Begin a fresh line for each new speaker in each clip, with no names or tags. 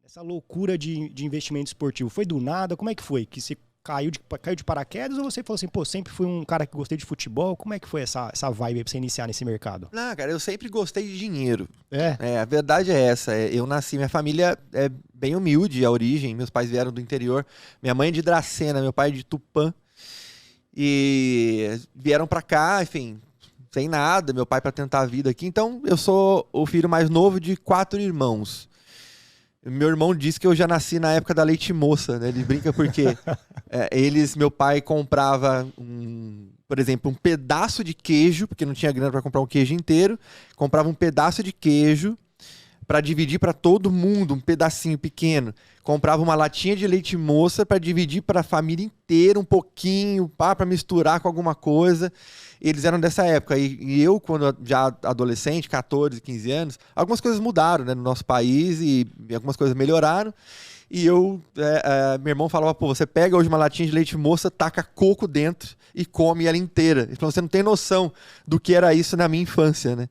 Essa loucura de investimento esportivo, foi do nada? Como é que foi? Que você caiu de paraquedas ou você falou assim, pô, sempre fui um cara que gostei de futebol? Como é que foi essa vibe aí pra você iniciar nesse mercado?
Não, cara, eu sempre gostei de dinheiro.
É?
A verdade é essa. Eu nasci, minha família é bem humilde, a origem. Meus pais vieram do interior. Minha mãe é de Dracena, meu pai é de Tupã. E vieram pra cá, enfim, sem nada. Meu pai pra tentar a vida aqui. Então, eu sou o filho mais novo de 4 irmãos. Meu irmão disse que eu já nasci na época da Leite Moça, né? Ele brinca porque meu pai comprava, por exemplo, um pedaço de queijo, porque não tinha grana para comprar um queijo inteiro, comprava um pedaço de queijo para dividir para todo mundo, um pedacinho pequeno. Comprava uma latinha de Leite Moça para dividir para a família inteira, um pouquinho, para misturar com alguma coisa. Eles eram dessa época. E eu, quando já adolescente, 14, 15 anos, algumas coisas mudaram, né, no nosso país e algumas coisas melhoraram. E meu irmão falava, pô, você pega hoje uma latinha de Leite Moça, taca coco dentro e come ela inteira. Ele falou, você não tem noção do que era isso na minha infância, né?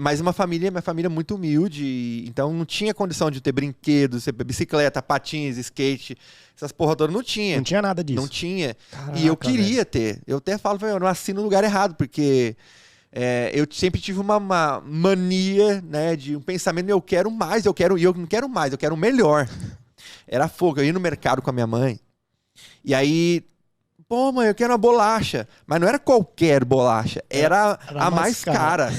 Mas minha família muito humilde, então não tinha condição de ter brinquedos, bicicleta, patins, skate, essas porra todas, não tinha.
Não tinha nada disso.
Não tinha.
Caraca,
e eu queria ter. Eu até falo, eu nasci no lugar errado, porque eu sempre tive uma mania, né, de um pensamento, eu quero mais, eu não quero mais, eu quero o melhor. Era fogo. Eu ia no mercado com a minha mãe, e aí, pô, mãe, eu quero uma bolacha. Mas não era qualquer bolacha, era a mais cara.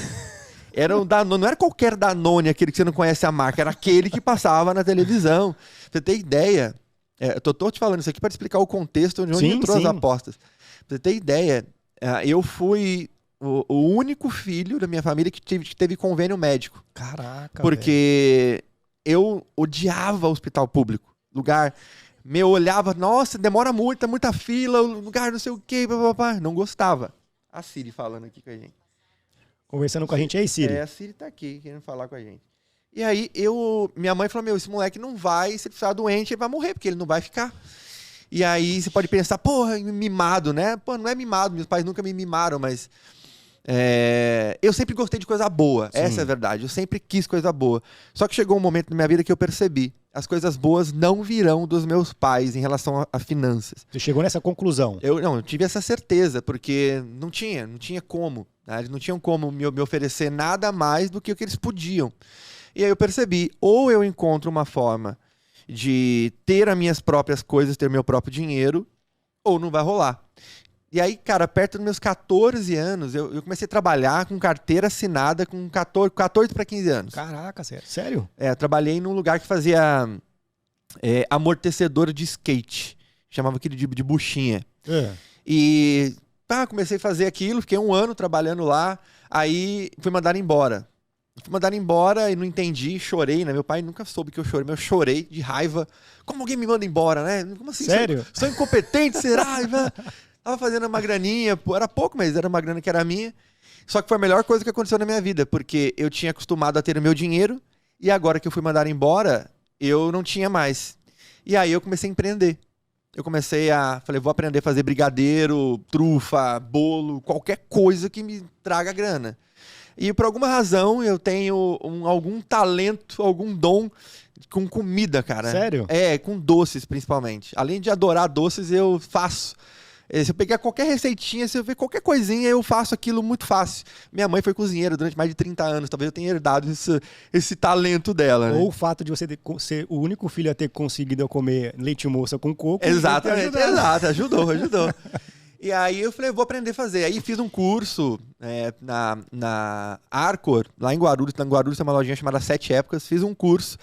Era um Danone, não era qualquer Danone, aquele que você não conhece a marca, era aquele que passava na televisão. Pra você ter ideia, eu tô te falando isso aqui para explicar o contexto de onde entrou as apostas. Pra você ter ideia, eu fui o único filho da minha família que teve convênio médico.
Caraca,
porque eu odiava o hospital público. Lugar, olhava, nossa, demora muito, é muita fila, lugar não sei o quê, papapá. Não gostava. A Siri falando aqui com a gente.
Conversando com a gente aí, Siri.
A Siri tá aqui, querendo falar com a gente. E aí, minha mãe falou, esse moleque não vai, se ele precisar doente, ele vai morrer, porque ele não vai ficar. E aí, você pode pensar, porra, mimado, né? Pô, não é mimado, meus pais nunca me mimaram, mas eu sempre gostei de coisa boa, essa é a verdade. Eu sempre quis coisa boa. Só que chegou um momento na minha vida que eu percebi, as coisas boas não virão dos meus pais em relação a finanças.
Você chegou nessa conclusão?
Eu tive essa certeza, porque não tinha como. Né? Eles não tinham como me oferecer nada mais do que o que eles podiam. E aí eu percebi, ou eu encontro uma forma de ter as minhas próprias coisas, ter meu próprio dinheiro, ou não vai rolar. E aí, cara, perto dos meus 14 anos, eu comecei a trabalhar com carteira assinada com 14 para 15 anos.
Caraca, sério?
Eu trabalhei num lugar que fazia amortecedor de skate. Chamava aquilo de buchinha. E comecei a fazer aquilo, fiquei 1 ano trabalhando lá, aí fui mandado embora. Fui mandado embora e não entendi, chorei, né? Meu pai nunca soube que eu chorei, mas eu chorei de raiva. Como alguém me manda embora, né? Como assim?
Sério?
Sou incompetente, será? Tava fazendo uma graninha, era pouco, mas era uma grana que era minha. Só que foi a melhor coisa que aconteceu na minha vida, porque eu tinha acostumado a ter o meu dinheiro e agora que eu fui mandado embora, eu não tinha mais. E aí eu comecei a empreender. Falei, vou aprender a fazer brigadeiro, trufa, bolo, qualquer coisa que me traga grana. E por alguma razão eu tenho algum talento, algum dom com comida, cara.
Sério?
Com doces principalmente. Além de adorar doces, eu faço. Se eu pegar qualquer receitinha, se eu ver qualquer coisinha, eu faço aquilo muito fácil. Minha mãe foi cozinheira durante mais de 30 anos. Talvez eu tenha herdado esse talento dela. Né?
Ou o fato de você ser o único filho a ter conseguido comer leite moça com coco.
Exatamente, exato. Ajudou. E aí eu falei, vou aprender a fazer. Aí fiz um curso na Arcor, lá em Guarulhos. Na Guarulhos tem uma lojinha chamada 7 Épocas. Fiz um curso.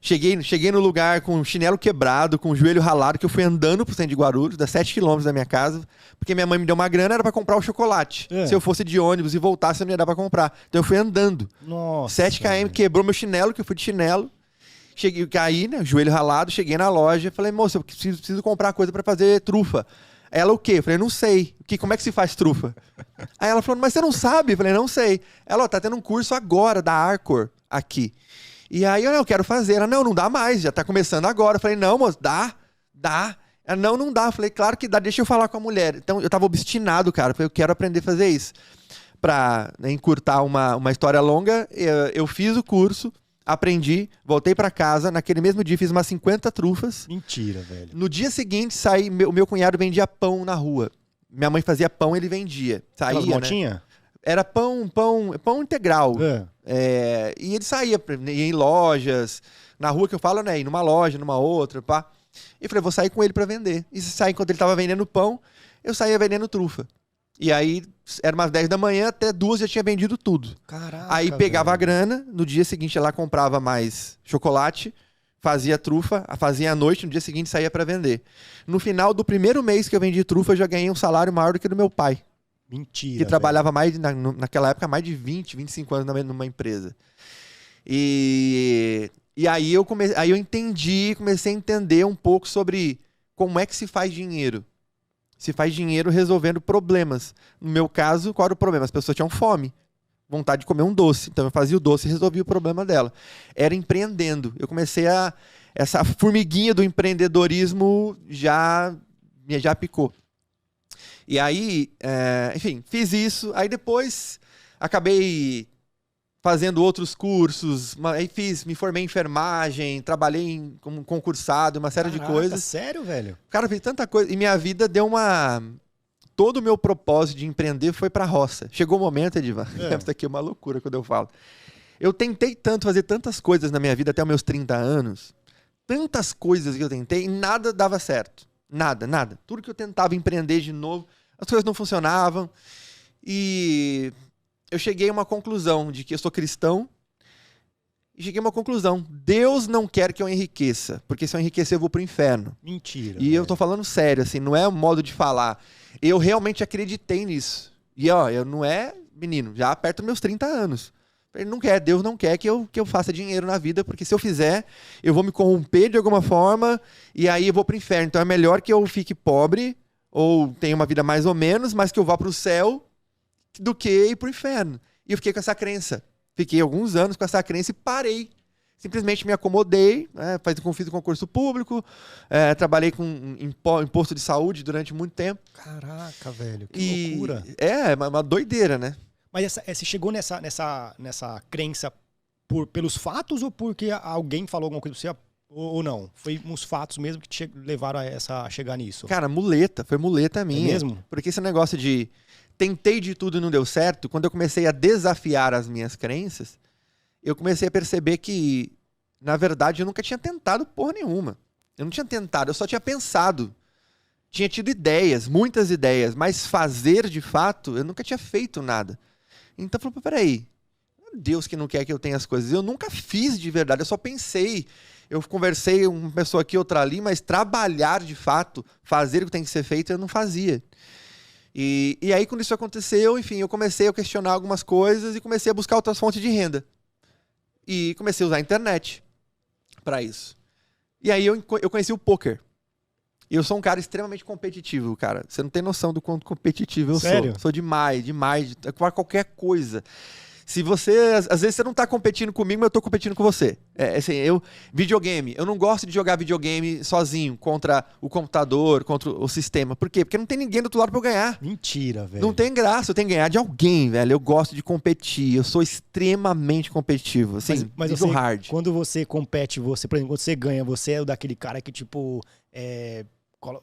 Cheguei no lugar com o chinelo quebrado, com o joelho ralado, que eu fui andando pro centro de Guarulhos, dá 7 quilômetros da minha casa, porque minha mãe me deu uma grana, era pra comprar o chocolate. Se eu fosse de ônibus e voltasse, eu não ia dar pra comprar. Então eu fui andando.
Nossa.
7 km, quebrou meu chinelo, que eu fui de chinelo. Caí, né, joelho ralado, cheguei na loja, falei, moça, eu preciso comprar coisa pra fazer trufa. Ela, o quê? Eu falei, não sei. Como é que se faz trufa? Aí ela falou, mas você não sabe? Eu falei, não sei. Ela, tá tendo um curso agora da Arcor aqui. E aí eu quero fazer. Ela, não dá mais, já tá começando agora. Eu falei, não, moço, dá. Ela, não dá. Eu falei, claro que dá, deixa eu falar com a mulher. Então eu tava obstinado, cara. Eu falei, eu quero aprender a fazer isso. Pra encurtar uma história longa, eu fiz o curso, aprendi, voltei pra casa, naquele mesmo dia fiz umas 50 trufas.
Mentira, velho.
No dia seguinte, o meu cunhado vendia pão na rua. Minha mãe fazia pão, ele vendia. Saía, né? Era pão integral. E ele saía, ia em lojas, na rua que eu falo, né? Ir numa loja, numa outra, pá. E eu falei, vou sair com ele pra vender. E se sair enquanto ele tava vendendo pão, eu saía vendendo trufa. E aí, era umas 10 da manhã, até 2 já tinha vendido tudo.
Caraca,
aí pegava a grana, no dia seguinte ela comprava mais chocolate, fazia trufa, fazia à noite, no dia seguinte saía pra vender. No final do primeiro mês que eu vendi trufa, eu já ganhei um salário maior do que do meu pai.
Mentira,
que trabalhava naquela época mais de 20, 25 anos numa empresa. E aí eu entendi, comecei a entender um pouco sobre como é que se faz dinheiro. Se faz dinheiro resolvendo problemas. No meu caso, qual era o problema? As pessoas tinham fome, vontade de comer um doce. Então eu fazia o doce e resolvia o problema dela. Era empreendendo. Eu comecei essa formiguinha do empreendedorismo já picou. E aí, enfim, fiz isso. Aí depois acabei fazendo outros cursos. Aí me formei em enfermagem, trabalhei como concursado, uma série de coisas.
Sério, velho?
Cara, fiz tanta coisa. E minha vida deu todo o meu propósito de empreender foi pra roça. Chegou o momento, Edivan, isso aqui é uma loucura quando eu falo. Eu tentei tanto fazer tantas coisas na minha vida até os meus 30 anos. Tantas coisas que eu tentei e nada dava certo. Nada. Tudo que eu tentava empreender de novo, as coisas não funcionavam. E eu cheguei a uma conclusão de que eu sou cristão. E cheguei a uma conclusão. Deus não quer que eu enriqueça. Porque se eu enriquecer, eu vou pro inferno.
Mentira.
E eu tô falando sério, assim, não é um modo de falar. Eu realmente acreditei nisso. E eu não é, menino, já perto dos meus 30 anos. Deus não quer que eu faça dinheiro na vida, porque se eu fizer, eu vou me corromper de alguma forma e aí eu vou pro inferno. Então é melhor que eu fique pobre ou tenha uma vida mais ou menos, mas que eu vá pro céu do que ir pro inferno. E eu fiquei com essa crença. Fiquei alguns anos com essa crença e parei. Simplesmente me acomodei, fiz o concurso público, trabalhei com imposto de saúde durante muito tempo.
Caraca, velho, que loucura.
É uma doideira, né?
Mas você chegou nessa crença pelos fatos ou porque alguém falou alguma coisa pra você? Ou não? Foi uns fatos mesmo que te levaram a chegar nisso?
Cara, foi muleta minha.
É mesmo?
Porque esse negócio de tentei de tudo e não deu certo, quando eu comecei a desafiar as minhas crenças, eu comecei a perceber que, na verdade, eu nunca tinha tentado porra nenhuma. Eu não tinha tentado, eu só tinha pensado. Tinha tido ideias, muitas ideias, mas fazer de fato, eu nunca tinha feito nada. Então eu falei, peraí, Deus que não quer que eu tenha as coisas. Eu nunca fiz de verdade, eu só pensei. Eu conversei com uma pessoa aqui, outra ali, mas trabalhar de fato, fazer o que tem que ser feito, eu não fazia. E aí, quando isso aconteceu, enfim, eu comecei a questionar algumas coisas e comecei a buscar outras fontes de renda. E comecei a usar a internet para isso. E aí eu conheci o poker. E eu sou um cara extremamente competitivo, cara. Você não tem noção do quanto competitivo eu
Sério?
sou. Sou demais, para qualquer coisa. Se você, às vezes você não tá competindo comigo, mas eu tô competindo com você. Assim, videogame, eu não gosto de jogar videogame sozinho, contra o computador, contra o sistema. Por quê? Porque não tem ninguém do outro lado pra eu ganhar.
Mentira, velho.
Não tem graça, eu tenho que ganhar de alguém, velho. Eu gosto de competir, eu sou extremamente competitivo, assim,
mas
nível hard.
Quando você compete, por exemplo, quando você ganha, você é o daquele cara que, tipo,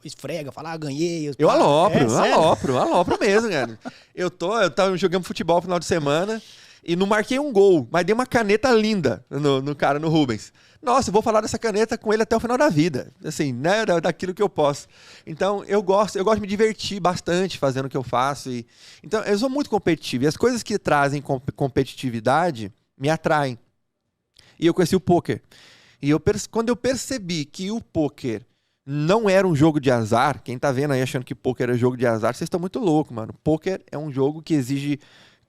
esfrega, fala, ganhei.
Eu alopro mesmo, cara. Eu tava jogando futebol no final de semana e não marquei um gol, mas dei uma caneta linda no Rubens. Nossa, eu vou falar dessa caneta com ele até o final da vida. Assim, né, daquilo que eu posso. Então, eu gosto de me divertir bastante fazendo o que eu faço. Então, eu sou muito competitivo. E as coisas que trazem competitividade me atraem. E eu conheci o poker. E quando eu percebi que o poker não era um jogo de azar, quem tá vendo aí achando que poker é jogo de azar, vocês estão muito loucos, mano. Poker é um jogo que exige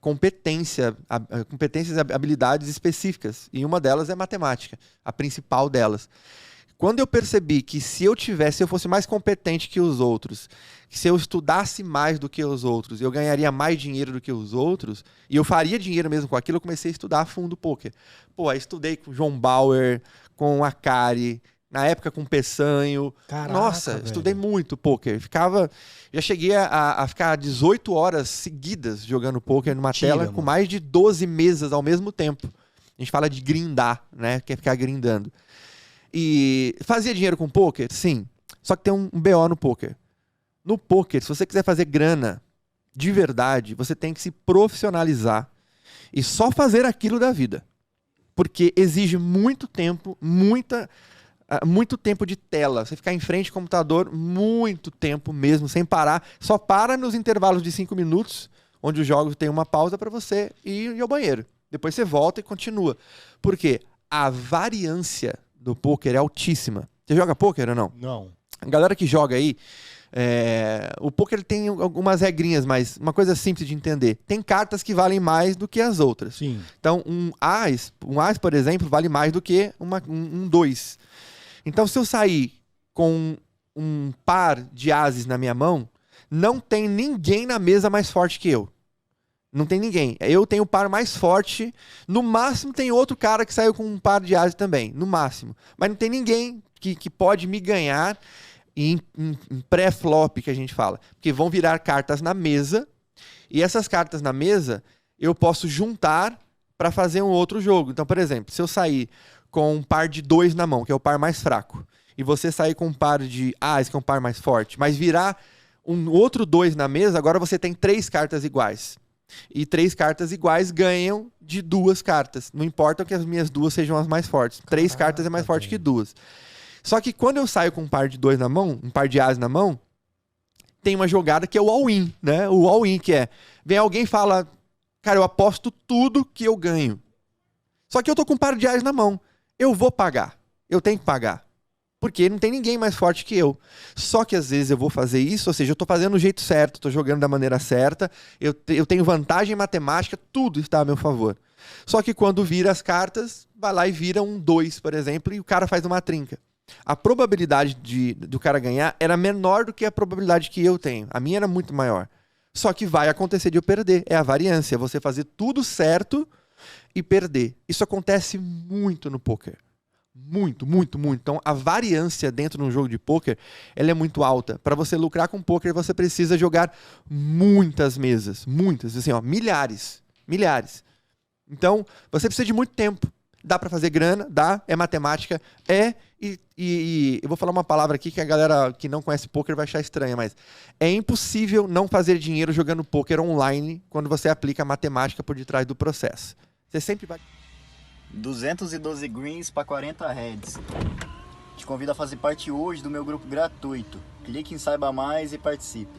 competências e habilidades específicas. E uma delas é matemática, a principal delas. Quando eu percebi que se eu fosse mais competente que os outros, que se eu estudasse mais do que os outros, eu ganharia mais dinheiro do que os outros, e eu faria dinheiro mesmo com aquilo, eu comecei a estudar a fundo poker. Aí estudei com o João Bauer, com o Akari, na época com o Peçanho.
Caraca,
nossa,
velho.
Estudei muito poker. Já cheguei a ficar 18 horas seguidas jogando poker numa tela com mais de 12 mesas ao mesmo tempo. A gente fala de grindar, né? Que é ficar grindando. E fazia dinheiro com poker? Sim. Só que tem um BO no poker. No poker, se você quiser fazer grana de verdade, você tem que se profissionalizar e só fazer aquilo da vida. Porque exige muito tempo, muito tempo de tela. Você ficar em frente ao computador muito tempo mesmo, sem parar. Só para nos intervalos de 5 minutos, onde os jogos têm uma pausa para você ir ao banheiro. Depois você volta e continua. Por quê? A variância do poker é altíssima. Você joga poker ou não?
Não.
A galera que joga aí, o poker tem algumas regrinhas, mas uma coisa simples de entender. Tem cartas que valem mais do que as outras.
Sim.
Então, um as, por exemplo, vale mais do que um 2. Então, se eu sair com um par de ases na minha mão, não tem ninguém na mesa mais forte que eu. Não tem ninguém. Eu tenho o par mais forte. No máximo, tem outro cara que saiu com um par de ases também. No máximo. Mas não tem ninguém que pode me ganhar em pré-flop, que a gente fala. Porque vão virar cartas na mesa. E essas cartas na mesa, eu posso juntar para fazer um outro jogo. Então, por exemplo, se eu sair com um par de 2 na mão, que é o par mais fraco, e você sair com um par de as, que é um par mais forte, mas virar um outro 2 na mesa, agora você tem 3 cartas iguais. E 3 cartas iguais ganham de 2 cartas. Não importa que as minhas 2 sejam as mais fortes. 3 cartas é mais forte que 2. Só que quando eu saio com um par de 2 na mão, um par de as na mão, tem uma jogada que é o all-in, né? O all-in que é, vem alguém e fala, cara, eu aposto tudo que eu ganho. Só que eu tô com um par de as na mão. Eu vou pagar. Eu tenho que pagar. Porque não tem ninguém mais forte que eu. Só que às vezes eu vou fazer isso, ou seja, eu tô fazendo do jeito certo, tô jogando da maneira certa, eu tenho vantagem matemática, tudo está a meu favor. Só que quando vira as cartas, vai lá e vira um 2, por exemplo, e o cara faz uma trinca. A probabilidade do cara ganhar era menor do que a probabilidade que eu tenho. A minha era muito maior. Só que vai acontecer de eu perder. É a variância, você fazer tudo certo e perder. Isso acontece muito no poker. Muito, muito, muito. Então, a variância dentro de um jogo de pôquer, ela é muito alta. Para você lucrar com pôquer, você precisa jogar muitas mesas. Muitas, assim, ó, milhares. Milhares. Então, você precisa de muito tempo. Dá para fazer grana, dá, é matemática, e eu vou falar uma palavra aqui que a galera que não conhece pôquer vai achar estranha, mas é impossível não fazer dinheiro jogando pôquer online quando você aplica a matemática por detrás do processo. Você sempre vai...
212 greens para 40 heads. Te convido a fazer parte hoje do meu grupo gratuito. Clique em Saiba Mais e participe.